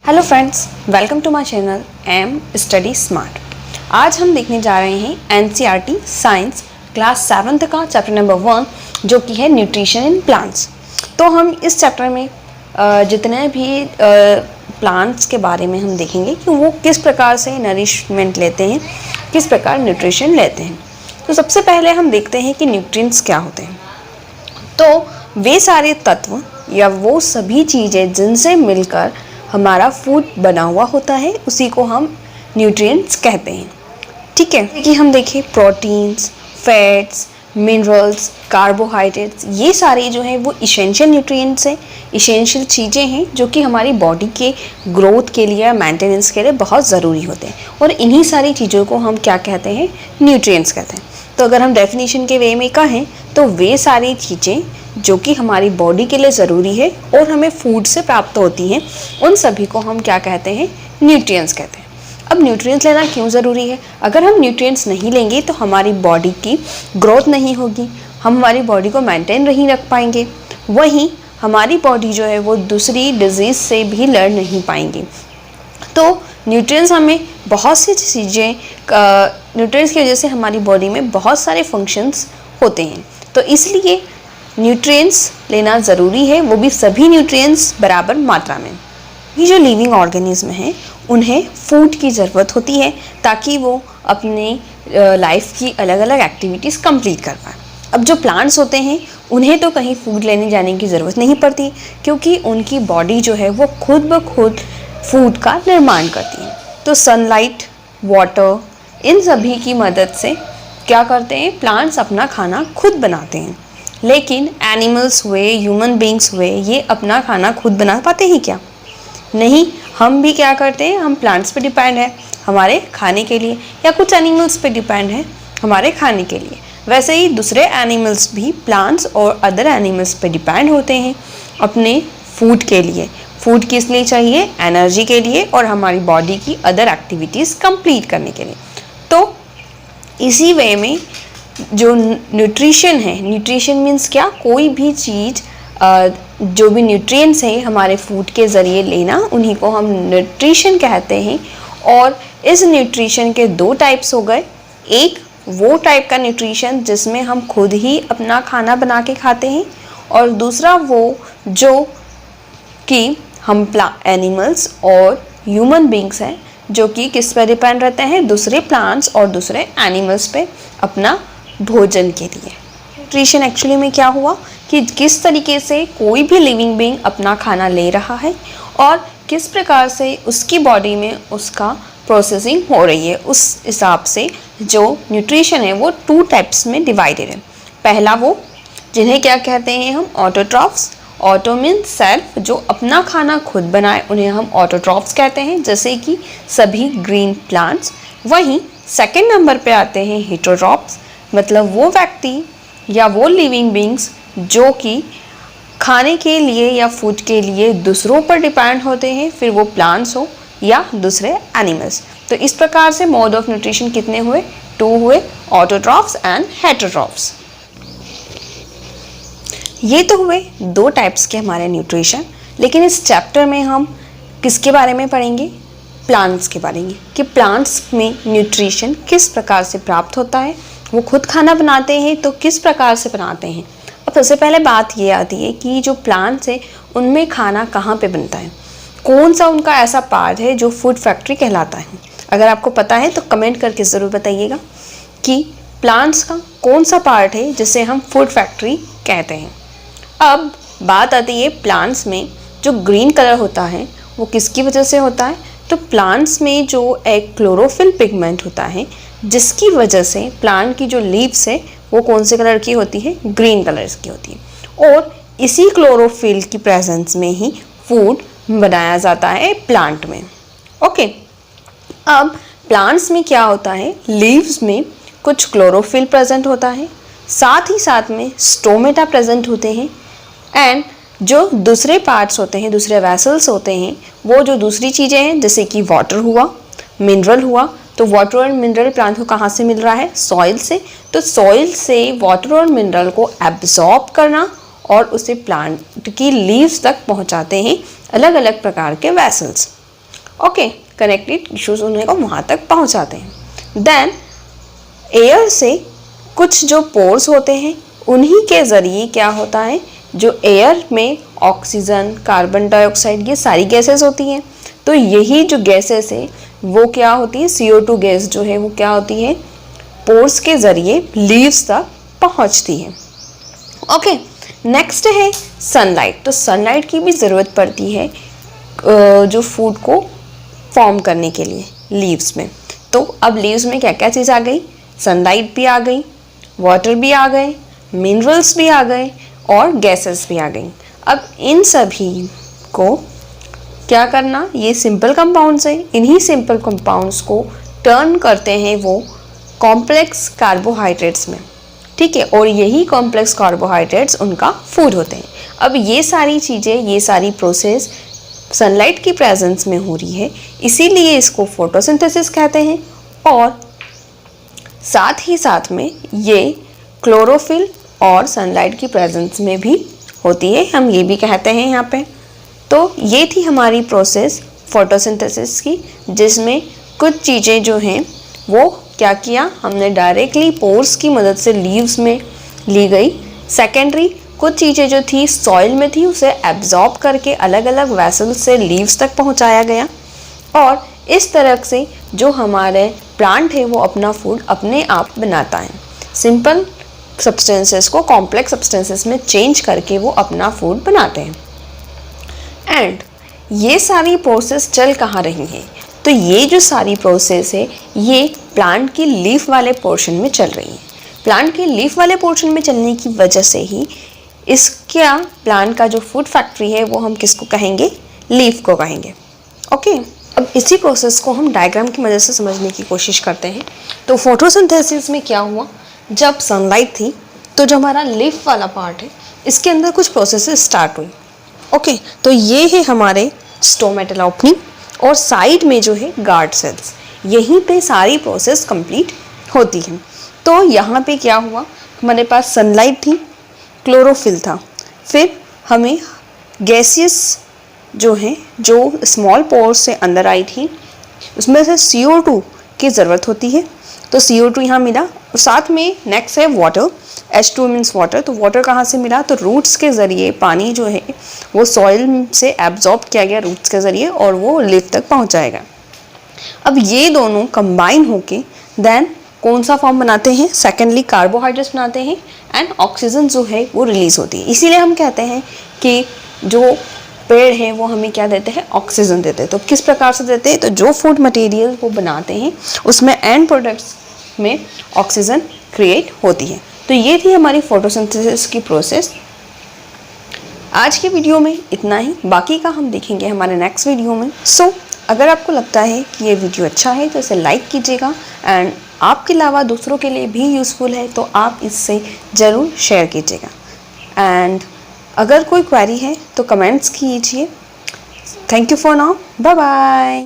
Hello friends, welcome to my channel M study smart. आज हम देखने जा रहे हैं एनसीईआरटी साइंस क्लास 7th का चैप्टर नंबर 1 जो कि है न्यूट्रिशन इन प्लांट्स। तो हम इस चैप्टर में जितने भी प्लांट्स के बारे में हम देखेंगे कि वो किस प्रकार से नरिशमेंट लेते हैं, किस प्रकार न्यूट्रिशन लेते हैं। तो सबसे पहले हम देखते हैं कि न्यूट्रिएंट्स क्या होते हैं। तो वे सारे तत्व या वो सभी चीज़ें जिनसे मिलकर हमारा फूड बना हुआ होता है उसी को हम न्यूट्रिएंट्स कहते हैं। ठीक है कि हम देखें प्रोटीन्स, फैट्स, मिनरल्स, कार्बोहाइड्रेट्स, ये सारे जो हैं वो इसेंशियल न्यूट्रिएंट्स हैं, इसेंशियल चीज़ें हैं जो कि हमारी बॉडी के ग्रोथ के लिए, मेंटेनेंस के लिए बहुत ज़रूरी होते हैं। और इन्हीं सारी चीज़ों को हम क्या कहते हैं, न्यूट्रिएंट्स कहते हैं। तो अगर हम डेफिनेशन के वे में कहें तो वे सारी चीज़ें जो कि हमारी बॉडी के लिए ज़रूरी है और हमें फूड से प्राप्त होती हैं, उन सभी को हम क्या कहते हैं, न्यूट्रिएंट्स कहते हैं। अब न्यूट्रिएंट्स लेना क्यों ज़रूरी है? अगर हम न्यूट्रिएंट्स नहीं लेंगे तो हमारी बॉडी की ग्रोथ नहीं होगी, हम हमारी बॉडी को मेंटेन नहीं रख पाएंगे, वहीं हमारी बॉडी जो है वो दूसरी डिजीज़ से भी लड़ नहीं पाएंगी। तो न्यूट्रिएंट्स हमें बहुत सी चीज़ें, न्यूट्रिएंट्स की वजह से हमारी बॉडी में बहुत सारे फंक्शंस होते हैं। तो इसलिए न्यूट्रिएंट्स लेना ज़रूरी है, वो भी सभी न्यूट्रिएंट्स बराबर मात्रा में। ये जो लिविंग ऑर्गेनिज्म हैं उन्हें फूड की ज़रूरत होती है ताकि वो अपने लाइफ की अलग अलग एक्टिविटीज़ कंप्लीट कर पाएँ। अब जो प्लांट्स होते हैं उन्हें तो कहीं फूड लेने जाने की ज़रूरत नहीं पड़ती क्योंकि उनकी बॉडी जो है वो खुद ब खुद फूड का निर्माण करती है। तो सनलाइट, वाटर, इन सभी की मदद से क्या करते हैं, प्लांट्स अपना खाना खुद बनाते हैं। लेकिन एनिमल्स हुए, ह्यूमन बींग्स हुए, ये अपना खाना खुद बना पाते हैं क्या? नहीं। हम भी क्या करते हैं, हम प्लांट्स पे डिपेंड है हमारे खाने के लिए, या कुछ एनिमल्स पे डिपेंड है हमारे खाने के लिए। वैसे ही दूसरे एनिमल्स भी प्लांट्स और अदर एनिमल्स पे डिपेंड होते हैं अपने फूड के लिए। फूड किस लिए चाहिए? एनर्जी के लिए और हमारी बॉडी की अदर एक्टिविटीज़ कंप्लीट करने के लिए। तो इसी वे में जो न्यूट्रिशन है, न्यूट्रिशन मीन्स क्या, कोई भी चीज़ जो भी न्यूट्रिएंट्स हैं हमारे फूड के ज़रिए लेना, उन्हीं को हम न्यूट्रिशन कहते हैं। और इस न्यूट्रिशन के दो टाइप्स हो गए। एक वो टाइप का न्यूट्रिशन जिसमें हम खुद ही अपना खाना बना के खाते हैं, और दूसरा वो जो कि हम एनिमल्स और ह्यूमन बींग्स हैं जो कि किस पर डिपेंड रहते हैं, दूसरे प्लांट्स और दूसरे एनिमल्स पे अपना भोजन के लिए। न्यूट्रिशन एक्चुअली में क्या हुआ कि किस तरीके से कोई भी लिविंग बीइंग अपना खाना ले रहा है और किस प्रकार से उसकी बॉडी में उसका प्रोसेसिंग हो रही है, उस हिसाब से जो न्यूट्रिशन है वो 2 टाइप्स में डिवाइडेड है। पहला वो जिन्हें क्या कहते हैं हम, ऑटोट्रॉफ्स। ऑटो मीन्स सेल्फ, जो अपना खाना खुद बनाए उन्हें हम ऑटोट्रॉफ्स कहते हैं, जैसे कि सभी ग्रीन प्लांट्स। वहीं सेकंड नंबर पे आते हैं हेटेरोट्रॉफ्स, मतलब वो व्यक्ति या वो लिविंग बींग्स जो कि खाने के लिए या फूड के लिए दूसरों पर डिपेंड होते हैं, फिर वो प्लांट्स हो या दूसरे एनिमल्स। तो इस प्रकार से मोड ऑफ न्यूट्रिशन कितने हुए? 2 हुए, ऑटोट्रॉफ्स एंड हेटेरोट्रॉफ्स। ये तो हुए 2 टाइप्स के हमारे न्यूट्रिशन। लेकिन इस चैप्टर में हम किसके बारे में पढ़ेंगे? प्लांट्स के बारे में, कि प्लांट्स में न्यूट्रिशन किस प्रकार से प्राप्त होता है। वो खुद खाना बनाते हैं तो किस प्रकार से बनाते हैं। अब सबसे पहले बात ये आती है कि जो प्लांट्स है उनमें खाना कहाँ पे बनता है, कौन सा उनका ऐसा पार्ट है जो फूड फैक्ट्री कहलाता है। अगर आपको पता है तो कमेंट करके ज़रूर बताइएगा कि प्लांट्स का कौन सा पार्ट है जिसे हम फूड फैक्ट्री कहते हैं। अब बात आती है प्लांट्स में जो ग्रीन कलर होता है वो किसकी वजह से होता है। तो प्लांट्स में जो एक क्लोरोफिल पिगमेंट होता है जिसकी वजह से प्लांट की जो लीव्स है वो कौन से कलर की होती है, ग्रीन कलर की होती है। और इसी क्लोरोफिल की प्रेजेंस में ही फूड बनाया जाता है प्लांट में। ओके, अब प्लांट्स में क्या होता है, लीव्स में कुछ क्लोरोफिल प्रेजेंट होता है, साथ ही साथ में स्टोमेटा प्रेजेंट होते हैं, एंड जो दूसरे पार्ट्स होते हैं, दूसरे वेसल्स होते हैं, वो जो दूसरी चीज़ें हैं जैसे कि वाटर हुआ, मिनरल हुआ। तो वाटर और मिनरल प्लांट को कहाँ से मिल रहा है, सॉइल से। तो सॉइल से वाटर और मिनरल को एब्जॉर्ब करना और उसे प्लांट की लीव्स तक पहुँचाते हैं अलग अलग प्रकार के वेसल्स। ओके, कनेक्टिव टिश्यूज उन्हें को वहाँ तक पहुँचाते हैं। देन एयर से कुछ जो पोर्स होते हैं उन्हीं के ज़रिए क्या होता है, जो एयर में ऑक्सीजन, कार्बन डाइऑक्साइड, ये सारी गैसेस होती हैं। तो यही जो गैसेस है वो क्या होती है, CO2 गैस जो है वो क्या होती है, पोर्स के ज़रिए लीव्स तक पहुंचती है। ओके, नेक्स्ट है सनलाइट। तो सनलाइट की भी ज़रूरत पड़ती है जो फूड को फॉर्म करने के लिए लीव्स में। तो अब लीव्स में क्या क्या चीज़ आ गई, सनलाइट भी आ गई, वाटर भी आ गए, मिनरल्स भी आ गए और गैसेस भी आ गई। अब इन सभी को क्या करना, ये सिंपल कंपाउंड्स हैं, इन्हीं सिंपल कंपाउंड्स को टर्न करते हैं वो कॉम्प्लेक्स कार्बोहाइड्रेट्स में, ठीक है, और यही कॉम्प्लेक्स कार्बोहाइड्रेट्स उनका फूड होते हैं। अब ये सारी चीज़ें, ये सारी प्रोसेस सनलाइट की प्रेजेंस में हो रही है, इसीलिए इसको फोटोसिंथेसिस कहते हैं। और साथ ही साथ में ये क्लोरोफिल और सनलाइट की प्रेजेंस में भी होती है, हम ये भी कहते हैं यहाँ पे। तो ये थी हमारी प्रोसेस फोटोसिंथेसिस की, जिसमें कुछ चीज़ें जो हैं वो क्या किया, हमने डायरेक्टली पोर्स की मदद से लीव्स में ली गई। सेकेंडरी कुछ चीज़ें जो थी सॉइल में थी उसे एब्जॉर्ब करके अलग अलग वेसल्स से लीव्स तक पहुंचाया गया। और इस तरह से जो हमारे प्लांट है वो अपना फूड अपने आप बनाता है, सिंपल सब्सटेंसेस को कॉम्प्लेक्स सब्सटेंसेस में चेंज करके वो अपना फूड बनाते हैं। एंड ये सारी प्रोसेस चल कहाँ रही है, तो ये जो सारी प्रोसेस है ये प्लांट की लीफ वाले पोर्शन में चल रही है। प्लांट के लीफ वाले पोर्शन में चलने की वजह से ही इसका प्लांट का जो फूड फैक्ट्री है वो हम किसको कहेंगे, लीफ को कहेंगे। ओके, अब इसी प्रोसेस को हम डायग्राम की मदद से समझने की कोशिश करते हैं। तो फोटोसिंथेसिस में क्या हुआ, जब सनलाइट थी तो जो हमारा लीफ वाला पार्ट है इसके अंदर कुछ प्रोसेसेस स्टार्ट हुई। ओके, तो ये है हमारे स्टोमेटल ओपनिंग और साइड में जो है गार्ड सेल्स, यहीं पे सारी प्रोसेस कंप्लीट होती है। तो यहाँ पे क्या हुआ, हमारे पास सनलाइट थी, क्लोरोफिल था, फिर हमें गैसियस जो है, जो स्मॉल पोर्स से अंदर आई थी, उसमें से CO2 की ज़रूरत होती है, तो CO2 यहाँ मिला। और साथ में नेक्स्ट है वाटर, H2 मीन्स वाटर। तो वाटर कहाँ से मिला, तो रूट्स के ज़रिए पानी जो है वो सॉइल से एब्जॉर्ब किया गया रूट्स के ज़रिए और वो लीफ तक पहुँचाएगा। अब ये दोनों कंबाइन होके देन कौन सा फॉर्म बनाते हैं, सेकेंडली कार्बोहाइड्रेट्स बनाते हैं एंड ऑक्सीजन जो है वो रिलीज होती है। इसीलिए हम कहते हैं कि जो पेड़ हैं वो हमें क्या देते हैं, ऑक्सीजन देते हैं। तो किस प्रकार से देते हैं, तो जो फूड मटेरियल वो बनाते हैं उसमें एंड प्रोडक्ट्स में ऑक्सीजन क्रिएट होती है। तो ये थी हमारी फोटोसिंथेसिस की प्रोसेस। आज के वीडियो में इतना ही, बाकी का हम देखेंगे हमारे नेक्स्ट वीडियो में। सो अगर आपको लगता है कि ये वीडियो अच्छा है तो इसे लाइक कीजिएगा एंड आपके अलावा दूसरों के लिए भी यूज़फुल है तो आप इससे ज़रूर शेयर कीजिएगा। एंड अगर कोई क्वेरी है तो कमेंट्स कीजिए। Thank you for now, bye bye.